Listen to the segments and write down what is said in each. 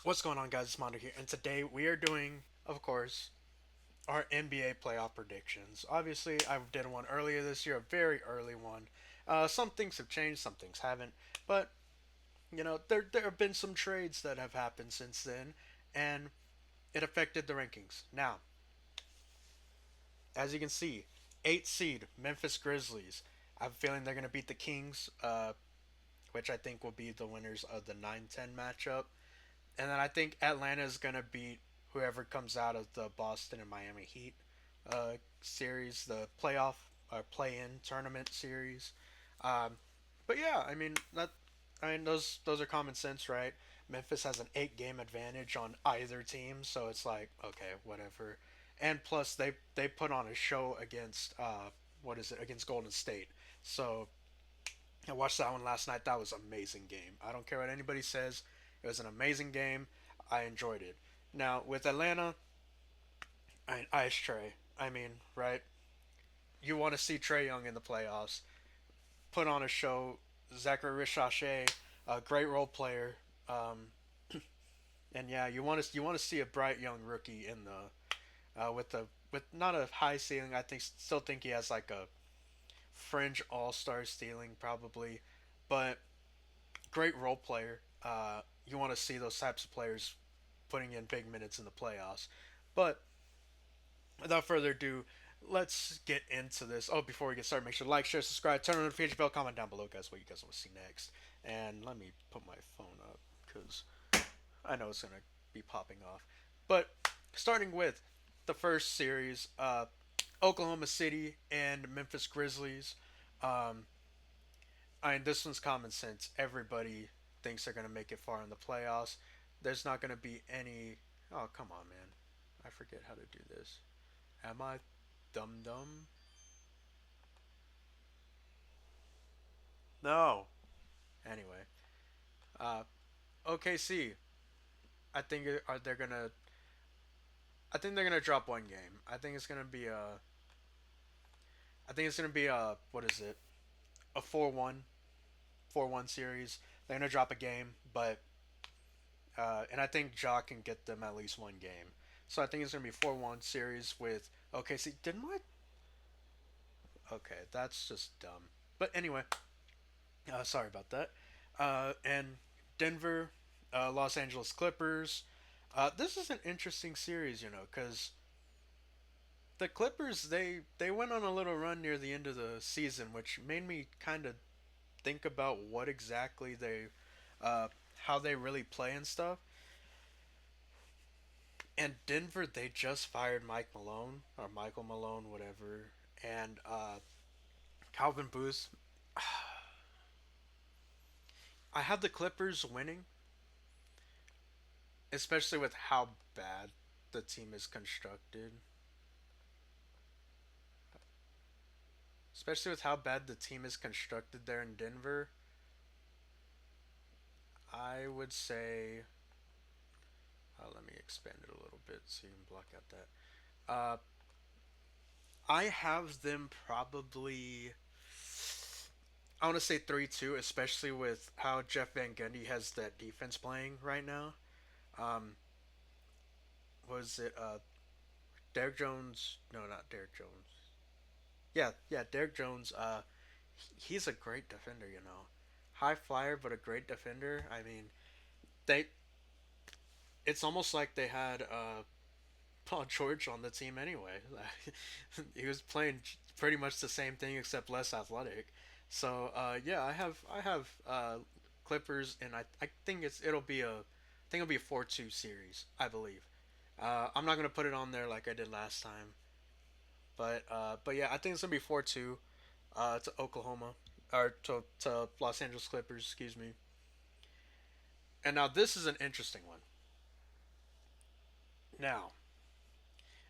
What's going on, guys? It's Mondo here, and today we are doing, of course, our NBA playoff predictions. Obviously, I did one earlier this year, a very early one. Some things have changed, some things haven't, but there have been some trades that have happened since then, and it affected the rankings. Now, as you can see, 8th seed Memphis Grizzlies. I have a feeling they're going to beat the Kings, which I think will be the winners of the 9-10 matchup. And then I think Atlanta is gonna beat whoever comes out of the Boston and Miami Heat series, the playoff or play-in tournament series. Um, but yeah, those are common sense, right? Memphis has an 8 game advantage on either team, so it's like okay, whatever. And plus, they put on a show against what is it against Golden State. So I watched that one last night. That was an amazing game. I don't care what anybody says. It was an amazing game. I enjoyed it. Now with Atlanta, Ice Trey. I mean, right? You want to see Trey Young in the playoffs? Put on a show. Zachary Richachet, a great role player. Um, and yeah, you want to see a bright young rookie in the with not a high ceiling. I still think he has like a fringe All Star ceiling probably, but great role player. You want to see those types of players putting in big minutes in the playoffs. But without further ado, let's get into this. Oh, before we get started, make sure to like, share, subscribe, turn on the notification bell, comment down below, guys, what you guys want to see next. And let me put my phone up because I know it's going to be popping off. But starting with the first series, Oklahoma City and Memphis Grizzlies. Um, this one's common sense. Everybody thinks they're going to make it far in the playoffs. There's not going to be any. Oh, come on, man. I forget how to do this. Am I dumb dumb? No. Anyway, uh, OKC. I think are they're gonna. I think they're gonna drop one game. I think it's gonna be a. I think it's gonna be a. What is it? A 4-1 series. They're gonna drop a game, but and I think Ja can get them at least one game. So I think it's gonna be a 4-1 series with OKC. Didn't I? Okay, that's just dumb. But anyway, sorry about that. And Denver, Los Angeles Clippers. This is an interesting series, because the Clippers they went on a little run near the end of the season, which made me kind of think about what exactly uh, how they really play and stuff. And Denver, they just fired Mike Malone or Michael Malone, whatever, and Calvin Booth. I had the Clippers winning, especially with how bad the team is constructed. Especially with how bad the team is constructed there in Denver, I would say. Let me expand it a little bit so you can block out that. I have them probably. I want to say 3-2, especially with how Jeff Van Gundy has that defense playing right now. Um, was it Derek Jones? No, not Derek Jones. Yeah, Derek Jones. He's a great defender. High flyer, but a great defender. I mean, they. It's almost like they had Paul George on the team anyway. He was playing pretty much the same thing except less athletic. So yeah, I have Clippers, and I think it'll be a 4-2 series. I believe. I'm not gonna put it on there like I did last time, but yeah, I think it's gonna be 4-2 to Oklahoma or to Los Angeles Clippers. Excuse me. And now this is an interesting one. Now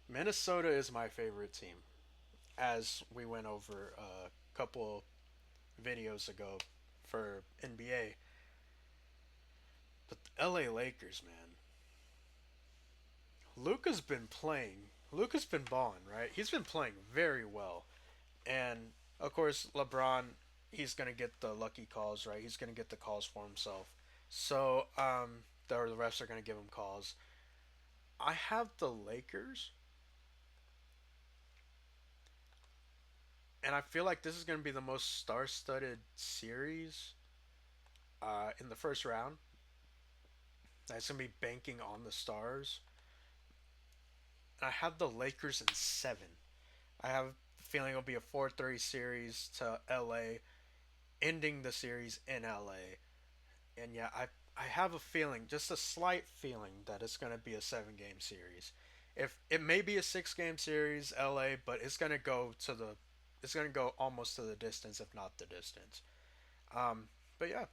Minnesota is my favorite team, as we went over a couple videos ago for NBA. But the LA Lakers, man, Luca's been playing. Luca's been balling, right? He's been playing very well, and of course LeBron, he's gonna get the lucky calls, right? He's gonna get the calls for himself. So or the refs are going to give them calls. I have the Lakers, and I feel like this is going to be the most star-studded series in the first round. That's going to be banking on the stars. And I have the Lakers in seven. I have the feeling it'll be a 4-3 series to LA, ending the series in LA. And yeah, I have a feeling, just a slight feeling, that it's going to be a 7 game series. If it may be a 6 game series, LA, but it's going to go almost to the distance, if not the distance. But yeah,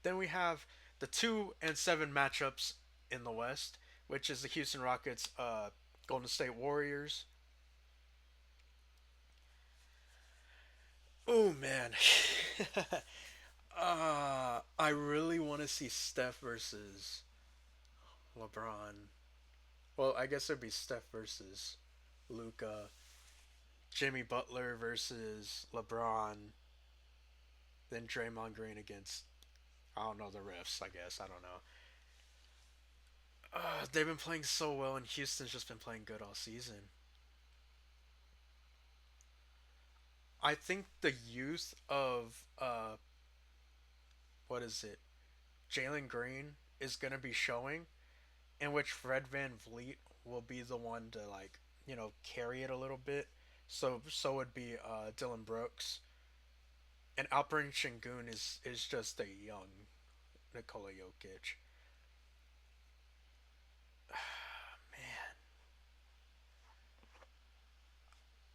then we have the 2 and 7 matchups in the West, which is the Houston Rockets, Golden State Warriors. Oh man, I really want to see Steph versus LeBron. Well, I guess it'd be Steph versus Luca, Jimmy Butler versus LeBron, then Draymond Green against, I don't know, the refs. I guess I don't know. They've been playing so well, and Houston's just been playing good all season. I think the youth of what is it, Jalen Green is gonna be showing, in which Fred Van Vliet will be the one to, like, carry it a little bit. So would be Dylan Brooks, and Alperen Şengün is just a young Nikola Jokic. Man,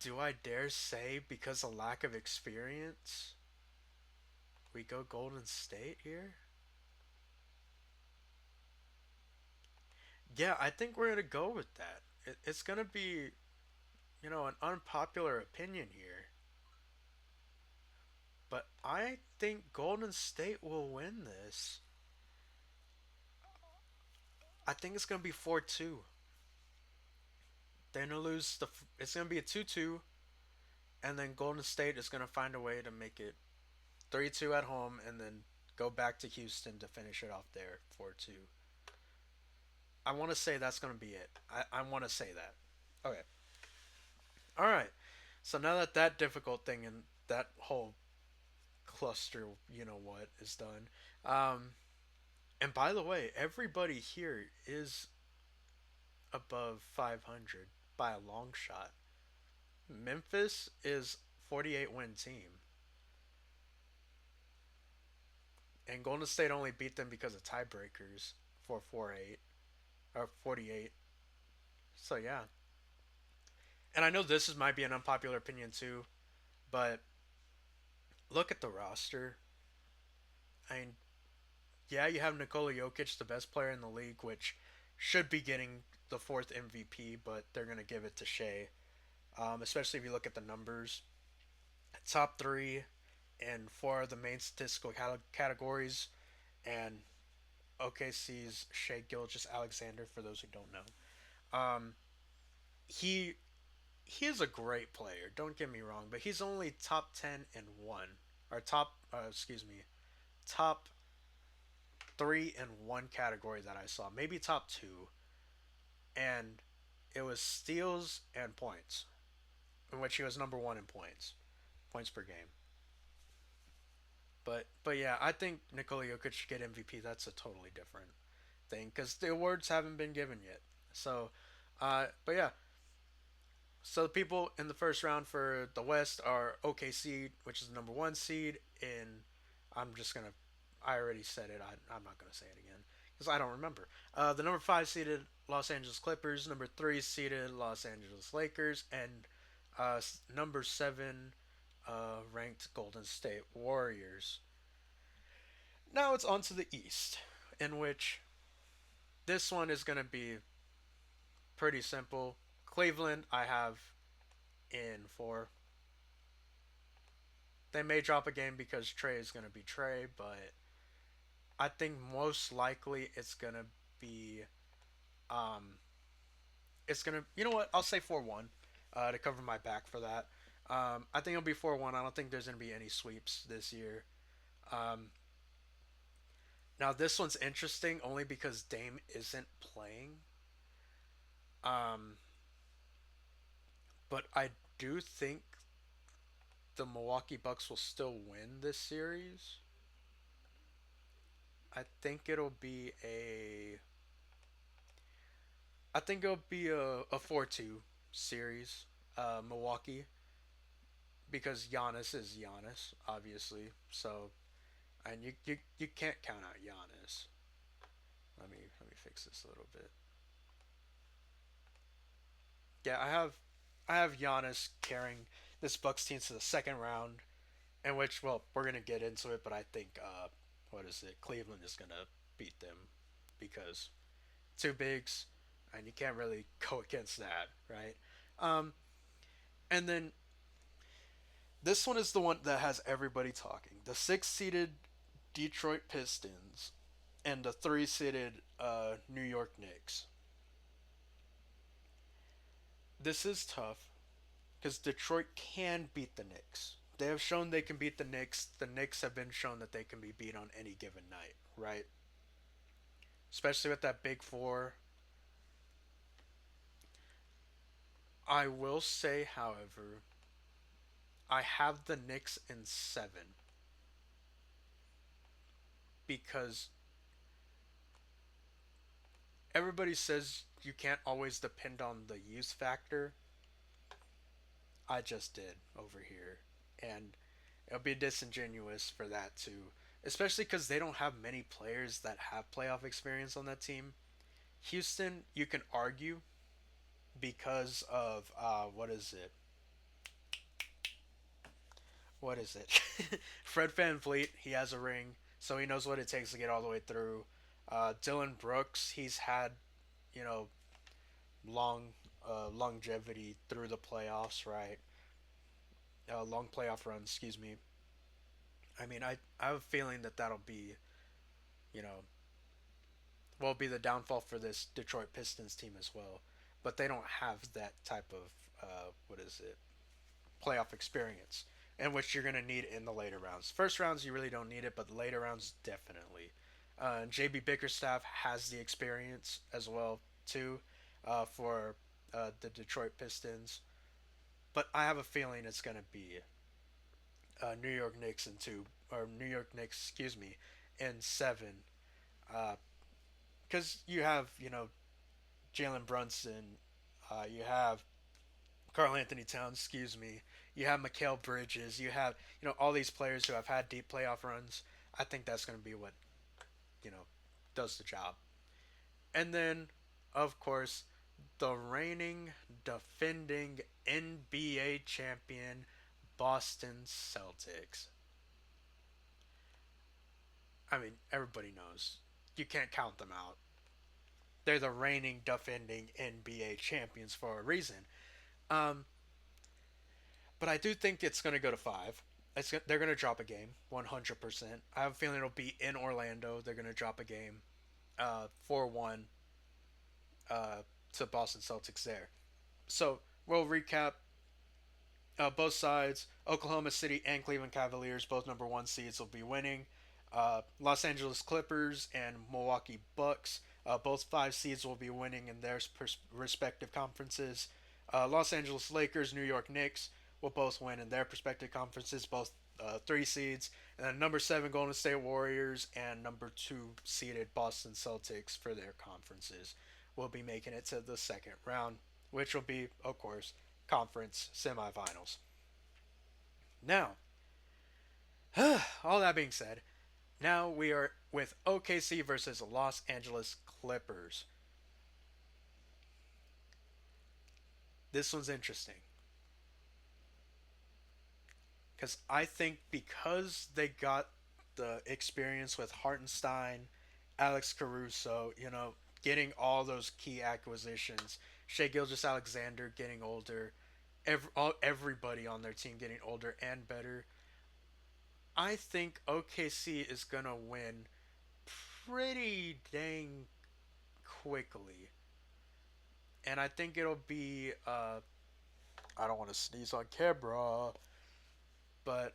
do I dare say, because of lack of experience, we go Golden State here? Yeah, I think we're gonna go with that. It's gonna be, an unpopular opinion here, but I think Golden State will win this. I think it's gonna be 4-2. They're gonna lose the. It's gonna be a 2-2, and then Golden State is gonna find a way to make it 3-2 at home, and then go back to Houston to finish it off there 4-2. I want to say that's gonna be it. I want to say that. Okay. All right. So now that that difficult thing and that whole cluster, what, is done. And by the way, everybody here is above 500 by a long shot. Memphis is 48-win team, and Golden State only beat them because of tiebreakers for 4-8 or 48. So yeah, and I know this might be an unpopular opinion too, but look at the roster. I mean, yeah, you have Nikola Jokic, the best player in the league, which should be getting the fourth MVP, but they're gonna give it to Shea. Especially if you look at the numbers, top three in four of the main statistical categories, and OKC's Shea Gilgis Alexander. For those who don't know, he he is a great player. Don't get me wrong, but he's only top 10 in one, or top three in one category that I saw, maybe top two, and it was steals and points, in which he was number one in points per game. But yeah, I think Nikola Jokic should get MVP. That's a totally different thing because the awards haven't been given yet. So, but yeah, so the people in the first round for the West are OKC, which is the number one seed. In, I'm just gonna, I already said it. I'm not gonna say it again because I don't remember. The number five seeded Los Angeles Clippers, number three seeded Los Angeles Lakers, and number seven ranked Golden State Warriors. Now it's on to the East, in which this one is gonna be pretty simple. Cleveland, I have in four. They may drop a game because Trey is going to be Trey, but I think most likely be um it's gonna, you know what, I'll say 4-1 to cover my back for that. I think it'll be 4-1. I don't think there's gonna be any sweeps this year. Um, Now this one's interesting only because Dame isn't playing. Um, but I do think the Milwaukee Bucks will still win this series. I think it'll be a I think it'll be a 4-2 series. Milwaukee, because Giannis is Giannis, obviously. So, and you can't count out Giannis. Let me fix this a little bit. Yeah, I have Giannis carrying this Bucks team to the second round, in which, well, we're gonna get into it, but I think what is it? Cleveland is gonna beat them because two bigs, and you can't really go against that, right? Um, and then this one is the one that has everybody talking. The six-seeded Detroit Pistons and the three-seeded New York Knicks. This is tough because Detroit can beat the Knicks. They have shown they can beat the Knicks. The Knicks have been shown that they can be beat on any given night, right? Especially with that big four. I will say, however, I have the Knicks in seven because everybody says you can't always depend on the use factor. I just did over here. And it'll be disingenuous for that too. Especially because they don't have many players that have playoff experience on that team. Houston, you can argue because of what is it? What is it? Fred Van Vliet, he has a ring, so he knows what it takes to get all the way through. Dylan Brooks, he's had, you know, long longevity through the playoffs, right? Long playoff runs, excuse me. I mean, I have a feeling that that'll be, you know, will be the downfall for this Detroit Pistons team as well. But they don't have that type of what is it, playoff experience, in which you're going to need in the later rounds. First rounds you really don't need it, but the later rounds definitely. JB Bickerstaff has the experience as well too for the Detroit Pistons, but I have a feeling it's going to be New York Knicks in two, or New York Knicks, excuse me, in seven. Because you have, Jalen Brunson, you have Carl Anthony Towns, excuse me, you have Mikal Bridges, you have, all these players who have had deep playoff runs. I think that's going to be what, you know, does the job. And then, of course, the reigning, defending NBA champion, Boston Celtics. I mean, everybody knows. You can't count them out. They're the reigning, defending NBA champions for a reason. Um, but I do think it's going to go to five. They're going to drop a game, 100%. I have a feeling it'll be in Orlando. They're going to drop a game, 4-1 uh, to Boston Celtics there. So we'll recap both sides. Oklahoma City and Cleveland Cavaliers, both number one seeds, will be winning. Los Angeles Clippers and Milwaukee Bucks, both five seeds, will be winning in their respective conferences. Los Angeles Lakers, New York Knicks will both win in their respective conferences, both three seeds. And then number seven Golden State Warriors and number two seeded Boston Celtics for their conferences will be making it to the second round, which will be, of course, conference semifinals. Now, all that being said, now we are with OKC versus Los Angeles Clippers. This one's interesting because I think because they got the experience with Hartenstein, Alex Caruso, getting all those key acquisitions, Shea Gilgis Alexander getting older, everybody on their team getting older and better. I think OKC is gonna win pretty dang quickly, and I think it'll be. I don't want to sneeze on camera, but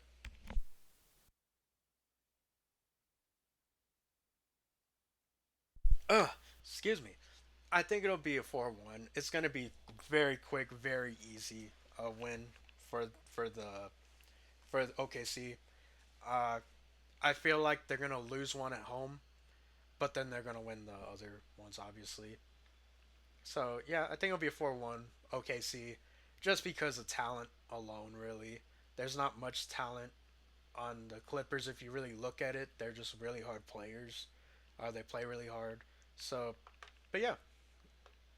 Ugh, excuse me. I think it'll be a 4-1. It's gonna be very quick, very easy win for for OKC. Uh, I feel like they're gonna lose one at home, but then they're gonna win the other ones, obviously. So yeah, I think it'll be a 4-1 OKC, just because of talent alone. Really, there's not much talent on the Clippers. If you really look at it, they're just really hard players. They play really hard. So, but yeah,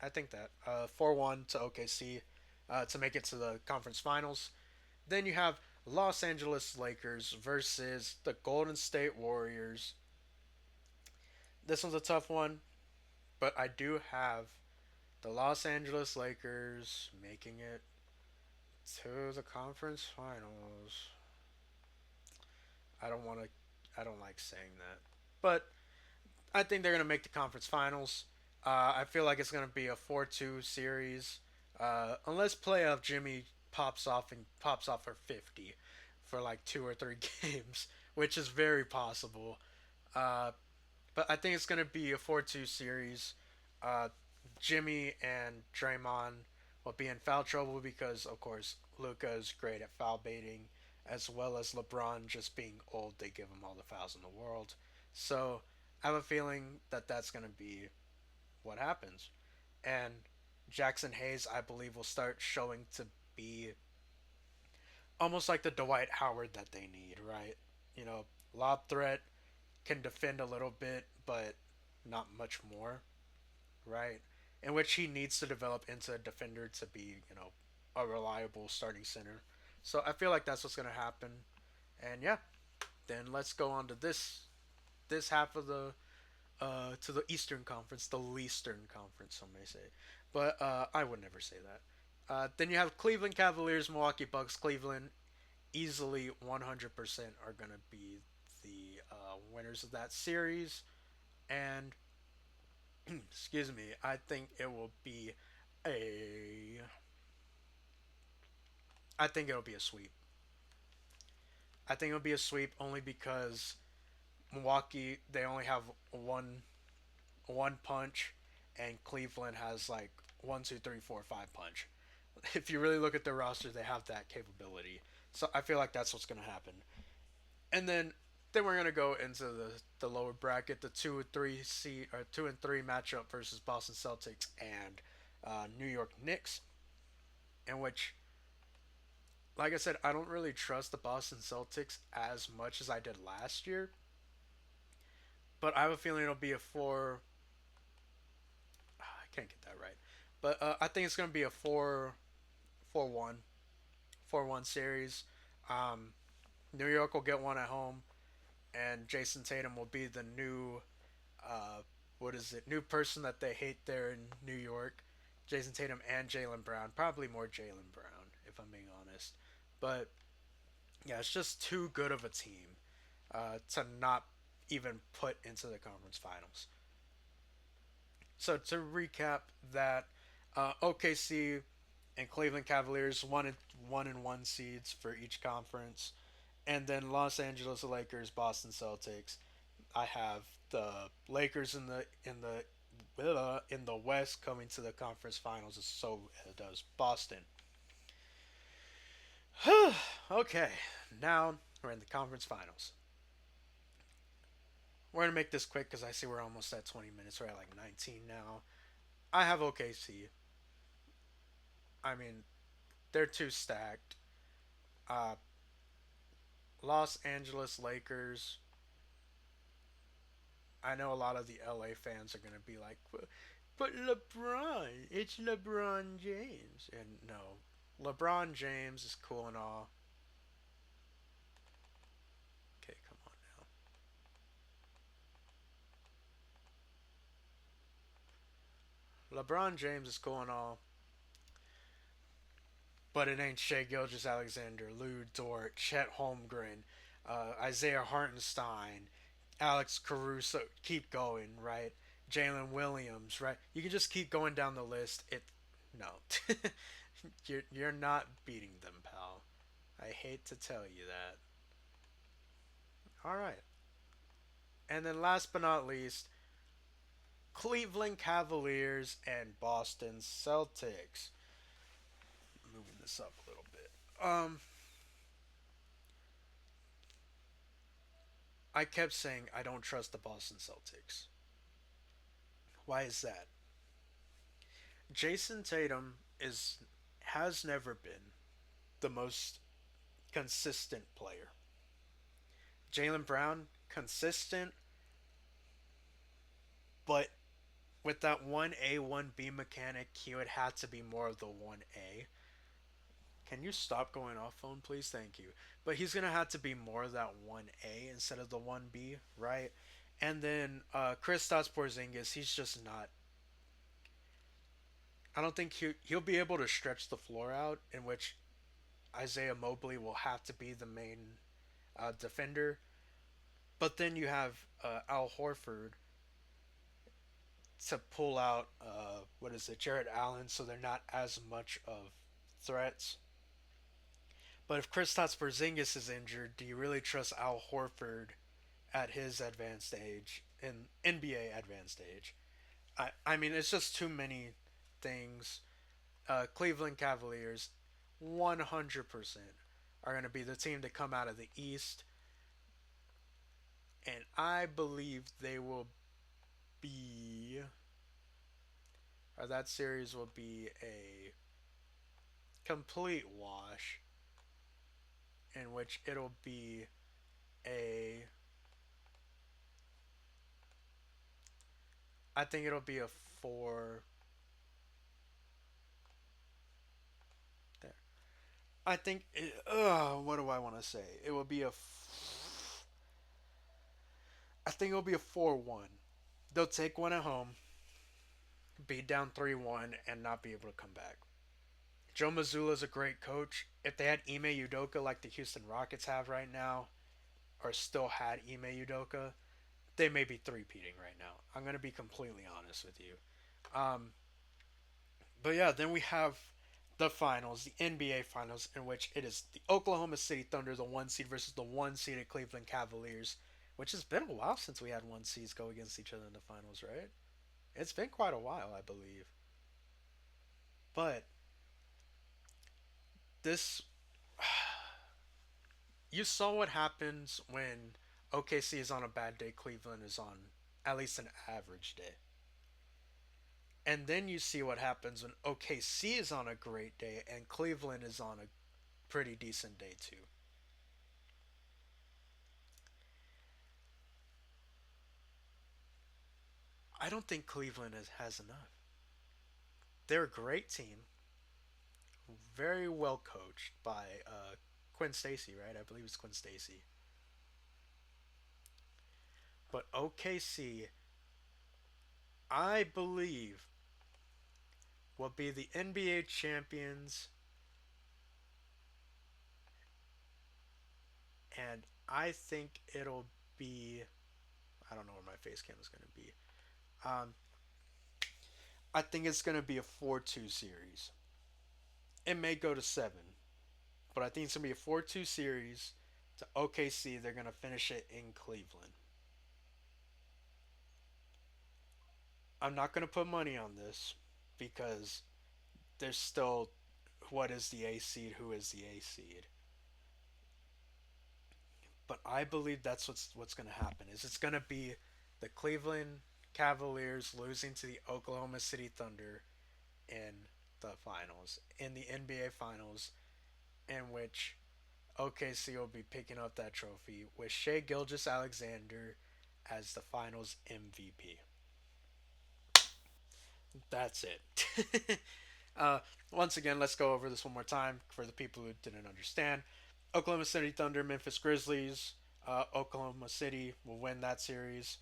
I think that 4-1 to OKC to make it to the conference finals. Then you have Los Angeles Lakers versus the Golden State Warriors. This one's a tough one, but I do have the Los Angeles Lakers making it to the conference finals. I don't want to. I don't like saying that, but I think they're gonna make the conference finals. I feel like it's gonna be a 4-2 series, unless playoff Jimmy pops off for 50 for like 2 or 3 games, which is very possible. Uh, but I think it's gonna be a 4-2 series. Uh, Jimmy and Draymond will be in foul trouble because, of course, Luka is great at foul baiting, as well as LeBron just being old. They give him all the fouls in the world. So I have a feeling that that's gonna be what happens. And Jackson Hayes, I believe, will start showing to be almost like the Dwight Howard that they need, right? You know, lob threat, can defend a little bit, but not much more, right? In which he needs to develop into a defender to be, a reliable starting center. So I feel like that's what's gonna happen. And yeah, then let's go on to this half of the to the Eastern Conference, the Leastern Conference, some may say, but I would never say that. Then you have Cleveland Cavaliers, Milwaukee Bucks. Cleveland easily 100% are gonna be the winners of that series, and excuse me, I think it will be a I think it'll be a sweep. I think it'll be a sweep only because Milwaukee they only have one punch, and Cleveland has like one, two, three, four, five punch. If you really look at their roster, they have that capability. So I feel like that's what's gonna happen. And then we're gonna go into the lower bracket, the 2 and 3 matchup versus Boston Celtics and New York Knicks, in which, like I said, I don't really trust the Boston Celtics as much as I did last year. But I have a feeling it'll be a four. I can't get that right, but I think it's gonna be a 4-1, 4-1 series. Um, New York will get one at home, and Jason Tatum will be the new what is it? New person that they hate there in New York. Jason Tatum and Jalen Brown. Probably more Jalen Brown, if I'm being honest. But yeah, it's just too good of a team to not even put into the conference finals. So to recap that, OKC and Cleveland Cavaliers one and one seeds for each conference, and then Los Angeles Lakers, Boston Celtics. I have the Lakers in the West coming to the conference finals. So does Boston. Okay, now we're in the conference finals. We're gonna make this quick because I see we're almost at 20 minutes. We're at like 19 now. I have OKC. I mean, they're too stacked. Uh, Los Angeles Lakers. I know a lot of the LA fans are gonna be like, but LeBron, it's LeBron James, and no, LeBron James is cool and all. Okay, come on now. LeBron James is cool and all, but it ain't Shea Gilgeous-Alexander, Lou Dort, Chet Holmgren, Isaiah Hartenstein, Alex Caruso. Keep going, right? Jalen Williams, right? You can just keep going down the list. No, you're not beating them, pal. I hate to tell you that. All right, and then last but not least, Cleveland Cavaliers and Boston Celtics. Moving this up a little bit. I kept saying I don't trust the Boston Celtics. Why is that? Jason Tatum is has never been the most consistent player. Jalen Brown consistent, but with that 1A 1B mechanic, he would have to be more of the 1A. Can you stop going off phone, please? Thank you. But he's gonna have to be more of that 1A instead of the 1B, right? And then Kristaps Porzingis, he's just not. I don't think he'll be able to stretch the floor out, in which Isaiah Mobley will have to be the main defender. But then you have Al Horford to pull out what is it, Jared Allen, so they're not as much of threats. But if Kristaps Porzingis is injured, do you really trust Al Horford at his advanced age, in NBA advanced age? I mean, it's just too many things. Cleveland Cavaliers, 100% are going to be the team to come out of the East, and I believe they will be, or that series will be a complete wash, in which it'll be a, I think it'll be a four. There. I think. What do I want to say? It will be a. I think it'll be a 4-1. They'll take one at home, be down 3-1, and not be able to come back. Joe Mazzulla is a great coach. If they had Ime Udoka like the Houston Rockets have right now, or still had Ime Udoka, they may be three-peating right now. I'm going to be completely honest with you. Um, but yeah, then we have the finals, the NBA finals, in which it is the Oklahoma City Thunder, the one seed, versus the one seeded Cleveland Cavaliers, which has been a while since we had one seeds go against each other in the finals, right? It's been quite a while, I believe. But this, you saw what happens when OKC is on a bad day, Cleveland is on at least an average day. And then you see what happens when OKC is on a great day and Cleveland is on a pretty decent day too. I don't think Cleveland has enough. They're a great team, very well coached by Quinn Stacy, right? I believe it's Quinn Stacy. But OKC, I believe, will be the NBA champions, and I think it'll be. I don't know where my face cam is going to be. Um, I think it's going to be a 4-2 series. It may go to 7, but I think it's going to be a 4-2 series to OKC. They're going to finish it in Cleveland. I'm not going to put money on this because there's still what is the A seed, who is the A seed. But I believe that's what's going to happen. Is it's going to be the Cleveland Cavaliers losing to the Oklahoma City Thunder in the finals, in the NBA finals, in which OKC will be picking up that trophy with Shea Gilgis Alexander as the finals MVP. That's it. Once again, let's go over this one more time for the people who didn't understand. Oklahoma City Thunder, Memphis Grizzlies. Oklahoma City will win that series.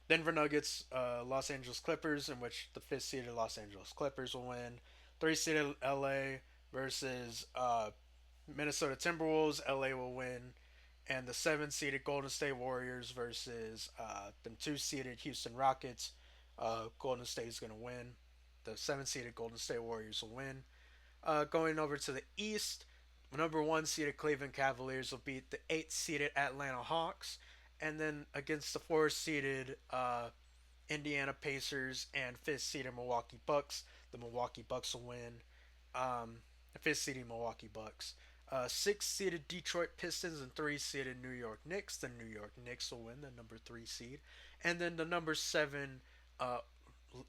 Denver Nuggets, Los Angeles Clippers, in which the fifth seeded Los Angeles Clippers will win. Three seeded LA versus Minnesota Timberwolves. LA will win. And the seven seeded Golden State Warriors versus the two seeded Houston Rockets. Golden State is going to win. The seven seeded Golden State Warriors will win. Going over to the East, number one seeded Cleveland Cavaliers will beat the eight seeded Atlanta Hawks. And then against the four seeded Indiana Pacers and fifth seeded Milwaukee Bucks. The Milwaukee Bucks will win. The fifth seeded Milwaukee Bucks. Six seeded Detroit Pistons and three seeded New York Knicks. The New York Knicks will win the number three seed, and then the uh,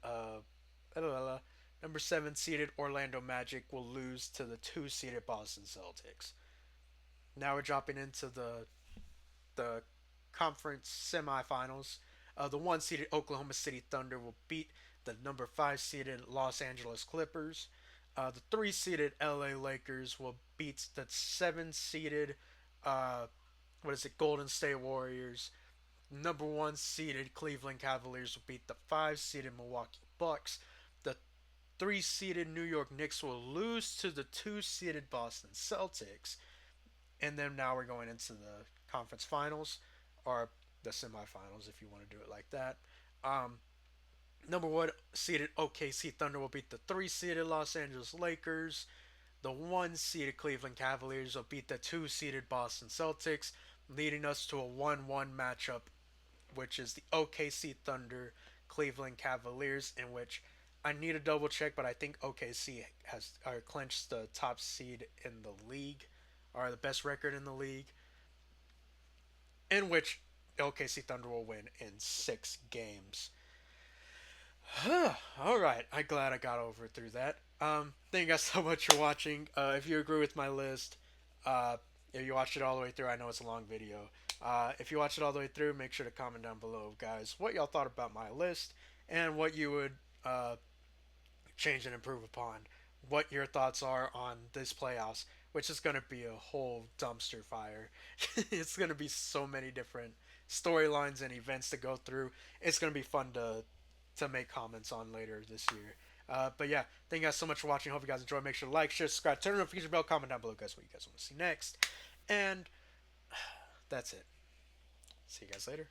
uh, number seven seeded Orlando Magic will lose to the two seeded Boston Celtics. Now we're dropping into the conference semifinals. The one seeded Oklahoma City Thunder will beat the number five seeded Los Angeles Clippers. The three seeded LA Lakers will beat the seven seeded Golden State Warriors. Number one seeded Cleveland Cavaliers will beat the five seeded Milwaukee Bucks. The three seeded New York Knicks will lose to the two seeded Boston Celtics. And then now we're going into the conference finals, or the semifinals if you want to do it like that. Um, Number one seeded OKC Thunder will beat the three seeded Los Angeles Lakers. The one seeded Cleveland Cavaliers will beat the two seeded Boston Celtics, leading us to a 1-1 matchup, which is the OKC Thunder Cleveland Cavaliers, in which I need to double check, but I think OKC has clinched the top seed in the league, or the best record in the league, in which OKC Thunder will win in 6 games. All right, I'm glad I got over through that. Thank you guys so much for watching. If you agree with my list, uh, if you watched it all the way through, I know it's a long video. If you watched it all the way through, make sure to comment down below, guys, what y'all thought about my list and what you would change and improve upon. What your thoughts are on this playoffs, which is going to be a whole dumpster fire. It's going to be so many different storylines and events to go through. It's going to be fun to make comments on later this year. But yeah, thank you guys so much for watching. Hope you guys enjoy. Make sure to like, share, subscribe, turn on the notification bell, comment down below, guys, what you guys want to see next. And that's it. See you guys later.